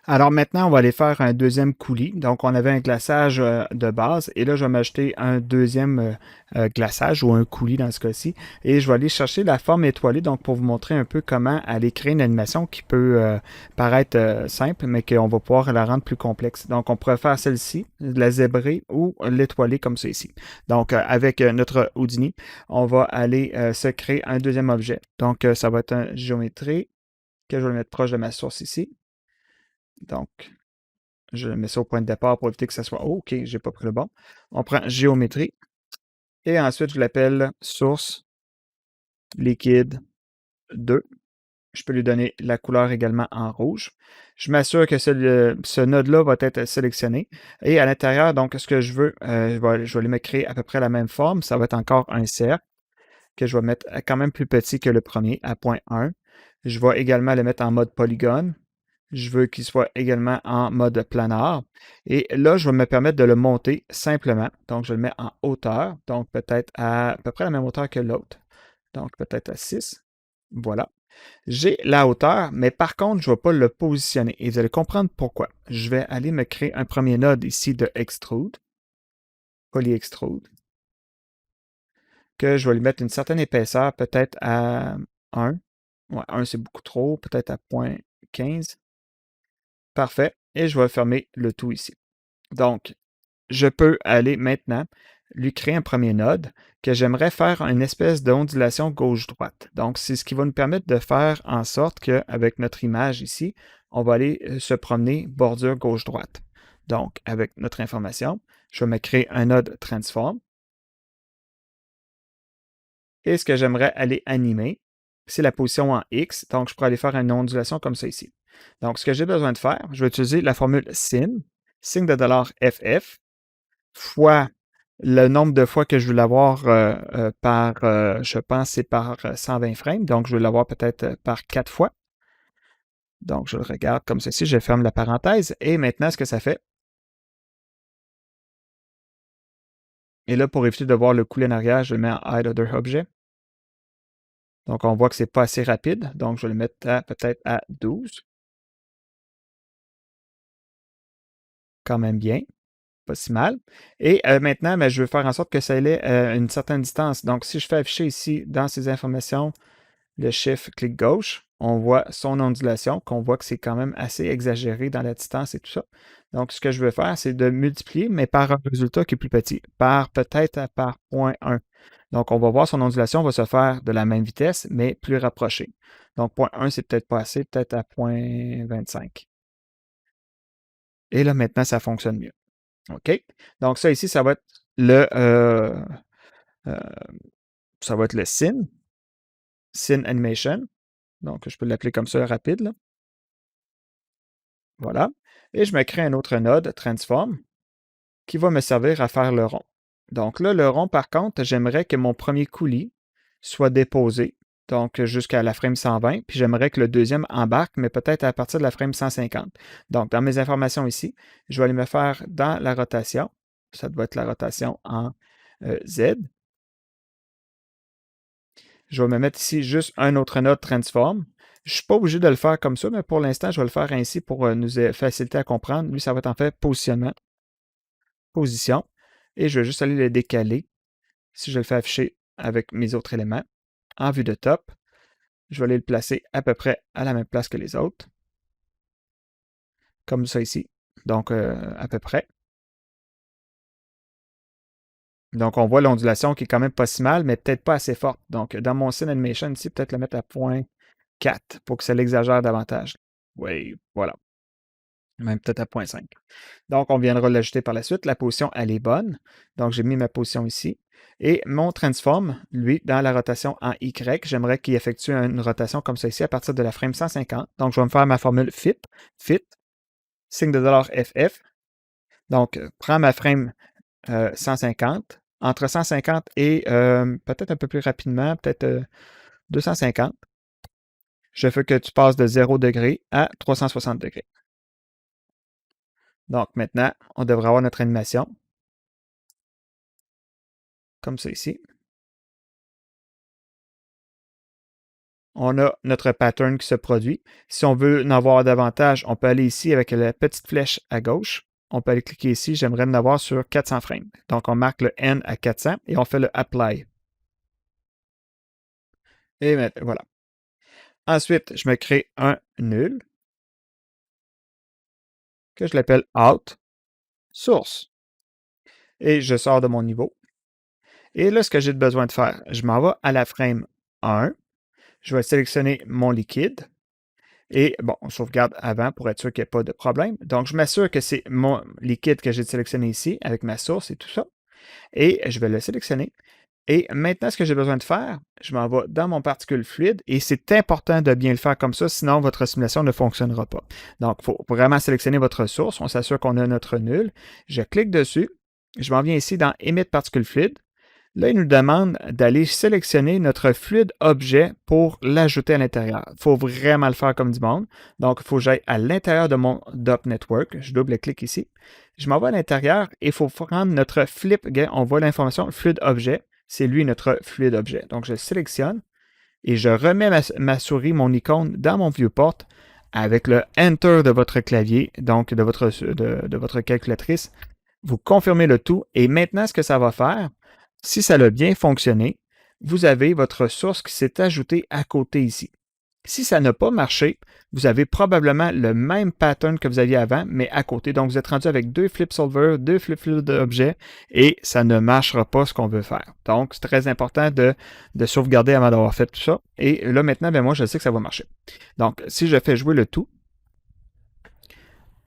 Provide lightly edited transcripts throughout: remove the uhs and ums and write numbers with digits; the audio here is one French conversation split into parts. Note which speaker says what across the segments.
Speaker 1: Alors maintenant, on va aller faire un deuxième coulis. Donc, on avait un glaçage de base et là, je vais m'acheter un deuxième glaçage ou un coulis dans ce cas-ci. Et je vais aller chercher la forme étoilée, donc pour vous montrer un peu comment aller créer une animation qui peut paraître simple, mais qu'on va pouvoir la rendre plus complexe. Donc, on pourrait faire celle-ci, la zébrée ou l'étoilée comme ceci. Donc, avec notre Houdini, on va aller se créer un deuxième objet. Donc, ça va être une géométrie que je vais mettre proche de ma source ici. Donc, je mets ça au point de départ pour éviter que ça soit oh, OK, j'ai pas pris le bon. On prend géométrie et ensuite je l'appelle source liquide 2. Je peux lui donner la couleur également en rouge. Je m'assure que ce node-là va être sélectionné. Et à l'intérieur, donc, ce que je veux, je vais lui mettre créer à peu près la même forme. Ça va être encore un cercle que je vais mettre quand même plus petit que le premier, à point 1. Je vais également le mettre en mode polygone. Je veux qu'il soit également en mode planar. Et là, je vais me permettre de le monter simplement. Donc, je le mets en hauteur. Donc, peut-être à peu près la même hauteur que l'autre. Donc, peut-être à 6. Voilà. J'ai la hauteur, mais par contre, je ne vais pas le positionner. Et vous allez comprendre pourquoi. Je vais aller me créer un premier node ici de extrude, poly-extrude, que je vais lui mettre une certaine épaisseur, peut-être à 1. Ouais, 1, c'est beaucoup trop. Peut-être à 0.15. Parfait. Et je vais fermer le tout ici. Donc, je peux aller maintenant lui créer un premier node que j'aimerais faire une espèce d'ondulation gauche-droite. Donc, c'est ce qui va nous permettre de faire en sorte qu'avec notre image ici, on va aller se promener bordure gauche-droite. Donc, avec notre information, je vais me créer un node transform. Et ce que j'aimerais aller animer, c'est la position en X. Donc, je pourrais aller faire une ondulation comme ça ici. Donc, ce que j'ai besoin de faire, je vais utiliser la formule sin, signe de $FF, fois le nombre de fois que je veux l'avoir par, je pense, c'est par 120 frames. Donc, je veux l'avoir peut-être par 4 fois. Donc, je le regarde comme ceci. Je ferme la parenthèse. Et maintenant, ce que ça fait. Et là, pour éviter de voir le couler en arrière, je le mets en Hide Other Object. Donc, on voit que c'est pas assez rapide. Donc, je vais le mettre peut-être à 12. Quand même bien. Pas si mal. Et maintenant, ben, je veux faire en sorte que ça ait une certaine distance. Donc, si je fais afficher ici dans ces informations le chiffre clic gauche, on voit son ondulation, qu'on voit que c'est quand même assez exagéré dans la distance et tout ça. Donc, ce que je veux faire, c'est de multiplier, mais par un résultat qui est plus petit, par peut-être par 0.1. Donc, on va voir son ondulation va se faire de la même vitesse, mais plus rapprochée. Donc, 0.1, c'est peut-être pas assez, peut-être à 0.25. Et là, maintenant, ça fonctionne mieux. OK? Donc, ça ici, le, euh, euh, ça va être le Scene Animation. Donc, je peux l'appeler comme ça rapide, là. Voilà. Et je me crée un autre node, Transform, qui va me servir à faire le rond. Donc là, le rond, par contre, j'aimerais que mon premier coulis soit déposé, donc jusqu'à la frame 120, puis j'aimerais que le deuxième embarque, mais peut-être à partir de la frame 150. Donc, dans mes informations ici, je vais aller me faire dans la rotation, ça doit être la rotation en Z. Je vais me mettre ici juste un autre node transform. Je ne suis pas obligé de le faire comme ça, mais pour l'instant, je vais le faire ainsi pour nous faciliter à comprendre. Lui, ça va être en fait positionnement, position. Et je vais juste aller le décaler. Si je le fais afficher avec mes autres éléments, en vue de top, je vais aller le placer à peu près à la même place que les autres. Comme ça ici. Donc, à peu près. Donc, on voit l'ondulation qui est quand même pas si mal, mais peut-être pas assez forte. Donc, dans mon scene animation ici, peut-être le mettre à 0.4 pour que ça l'exagère davantage. Oui, voilà. Même peut-être à 0.5. Donc, on viendra l'ajouter par la suite. La position, elle est bonne. Donc, j'ai mis ma position ici. Et mon transform, lui, dans la rotation en Y, j'aimerais qu'il effectue une rotation comme ça ici à partir de la frame 150. Donc, je vais me faire ma formule fit, signe de $FF. Donc, prends ma frame 150. Entre 150 et peut-être un peu plus rapidement, peut-être 250. Je fais que tu passes de 0 degré à 360 degrés. Donc, maintenant, on devrait avoir notre animation. Comme ça ici. On a notre pattern qui se produit. Si on veut en avoir davantage, on peut aller ici avec la petite flèche à gauche. On peut aller cliquer ici. J'aimerais en avoir sur 400 frames. Donc, on marque le N à 400 et on fait le Apply. Et voilà. Ensuite, je me crée un nul que je l'appelle Out Source. Et je sors de mon niveau. Et là, ce que j'ai besoin de faire, je m'en vais à la frame 1. Je vais sélectionner mon liquide. Et bon, on sauvegarde avant pour être sûr qu'il n'y ait pas de problème. Donc, je m'assure que c'est mon liquide que j'ai sélectionné ici avec ma source et tout ça. Et je vais le sélectionner. Et maintenant, ce que j'ai besoin de faire, je m'en vais dans mon particule fluide et c'est important de bien le faire comme ça, sinon votre simulation ne fonctionnera pas. Donc, il faut vraiment sélectionner votre source. On s'assure qu'on a notre nul. Je clique dessus. Je m'en viens ici dans Émettre particule fluide. Là, il nous demande d'aller sélectionner notre fluide objet pour l'ajouter à l'intérieur. Il faut vraiment le faire comme du monde. Donc, il faut que j'aille à l'intérieur de mon DOP Network. Je double-clique ici. Je m'en vais à l'intérieur et il faut prendre notre flip. On voit l'information fluide objet. C'est lui notre fluide objet. Donc, je sélectionne et je remets ma souris, mon icône, dans mon viewport avec le Enter de votre clavier, donc de votre calculatrice. Vous confirmez le tout et maintenant, ce que ça va faire, si ça a bien fonctionné, vous avez votre source qui s'est ajoutée à côté ici. Si ça n'a pas marché, vous avez probablement le même pattern que vous aviez avant, mais à côté. Donc, vous êtes rendu avec deux flip solver, deux flip fluid objets, et ça ne marchera pas ce qu'on veut faire. Donc, c'est très important de sauvegarder avant d'avoir fait tout ça. Et là, maintenant, moi, je sais que ça va marcher. Donc, si je fais jouer le tout,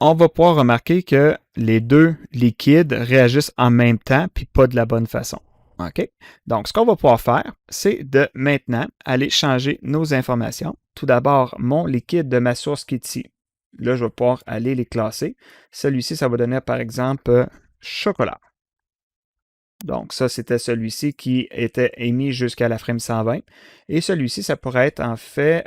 Speaker 1: on va pouvoir remarquer que les deux liquides réagissent en même temps, puis pas de la bonne façon. OK? Donc, ce qu'on va pouvoir faire, c'est de maintenant aller changer nos informations. Tout d'abord, mon liquide de ma source qui est ici. Là, je vais pouvoir aller les classer. Celui-ci, ça va donner, par exemple, chocolat. Donc, ça, c'était celui-ci qui était émis jusqu'à la frame 120. Et celui-ci, ça pourrait être en fait...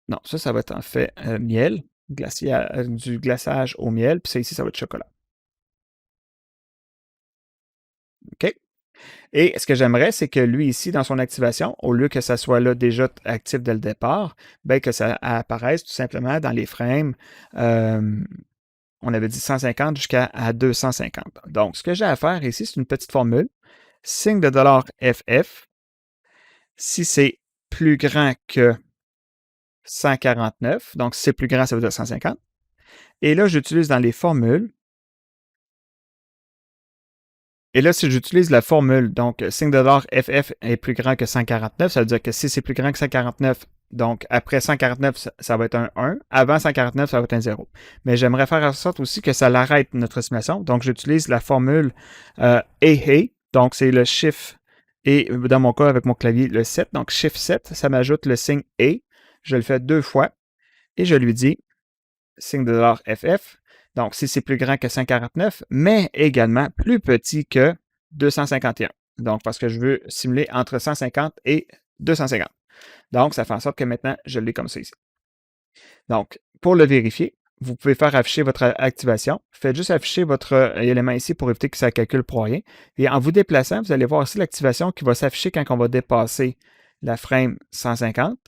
Speaker 1: non, ça va être en fait miel, du glaçage au miel, puis ça ici, ça va être chocolat. OK? Et ce que j'aimerais, c'est que lui ici, dans son activation, au lieu que ça soit là déjà actif dès le départ, bien que ça apparaisse tout simplement dans les frames, on avait dit 150 jusqu'à 250. Donc, ce que j'ai à faire ici, c'est une petite formule. Signe de $FF. Si c'est plus grand que 149, donc si c'est plus grand, ça veut dire 150. Et là, j'utilise dans les formules. Et là, si j'utilise la formule, donc signe de $FF est plus grand que 149, ça veut dire que si c'est plus grand que 149, donc après 149, ça va être un 1. Avant 149, ça va être un 0. Mais j'aimerais faire en sorte aussi que ça l'arrête notre estimation. Donc, j'utilise la formule EHE. Donc, c'est le chiffre et dans mon cas, avec mon clavier, le 7. Donc, Shift 7, ça m'ajoute le signe E. Je le fais deux fois et je lui dis signe de $FF. Donc, si c'est plus grand que 149, mais également plus petit que 251. Donc, parce que je veux simuler entre 150 et 250. Donc, ça fait en sorte que maintenant, je l'ai comme ça ici. Donc, pour le vérifier, vous pouvez faire afficher votre activation. Faites juste afficher votre élément ici pour éviter que ça calcule pour rien. Et en vous déplaçant, vous allez voir aussi l'activation qui va s'afficher quand on va dépasser la frame 150.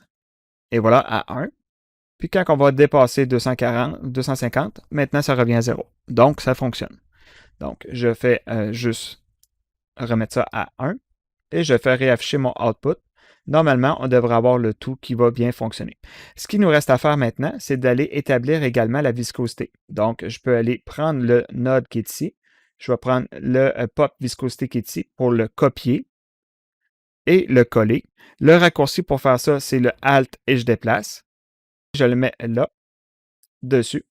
Speaker 1: Et voilà, à 1. Puis quand on va dépasser 250, maintenant ça revient à 0. Donc, ça fonctionne. Donc, je fais juste remettre ça à 1 et je fais réafficher mon output. Normalement, on devrait avoir le tout qui va bien fonctionner. Ce qui nous reste à faire maintenant, c'est d'aller établir également la viscosité. Donc, je peux aller prendre le node qui est ici. Je vais prendre le pop viscosité qui est ici pour le copier et le coller. Le raccourci pour faire ça, c'est le Alt et je déplace. Je le mets là, dessus.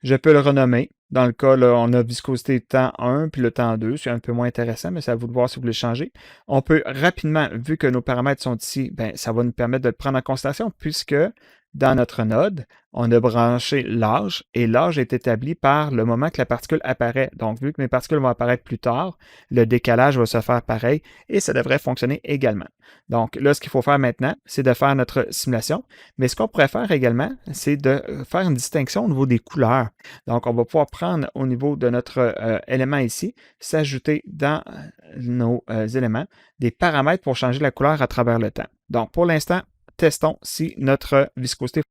Speaker 1: Je peux le renommer. Dans le cas, là, on a viscosité temps 1 puis le temps 2. C'est un peu moins intéressant, mais c'est à vous de voir si vous voulez changer. On peut rapidement, vu que nos paramètres sont ici, ben, ça va nous permettre de le prendre en considération puisque dans notre node, on a branché l'âge et l'âge est établi par le moment que la particule apparaît. Donc, vu que mes particules vont apparaître plus tard, le décalage va se faire pareil et ça devrait fonctionner également. Donc, là, ce qu'il faut faire maintenant, c'est de faire notre simulation. Mais ce qu'on pourrait faire également, c'est de faire une distinction au niveau des couleurs. Donc, on va pouvoir prendre au niveau de notre élément ici, s'ajouter dans nos éléments des paramètres pour changer la couleur à travers le temps. Donc, pour l'instant, testons si notre viscosité.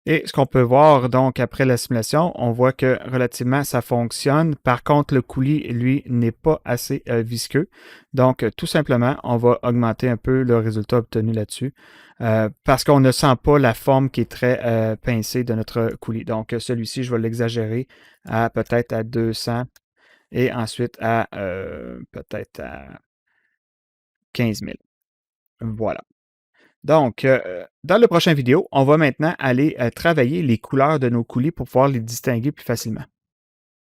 Speaker 1: Et ce qu'on peut voir donc après la simulation, on voit que relativement ça fonctionne. Par contre, le coulis, lui, n'est pas assez visqueux. Donc, tout simplement, on va augmenter un peu le résultat obtenu là-dessus parce qu'on ne sent pas la forme qui est très pincée de notre coulis. Donc, celui-ci, je vais l'exagérer à peut-être à 200 et ensuite à peut-être à 15 000. Voilà. Donc, dans la prochaine vidéo, on va maintenant aller travailler les couleurs de nos coulis pour pouvoir les distinguer plus facilement.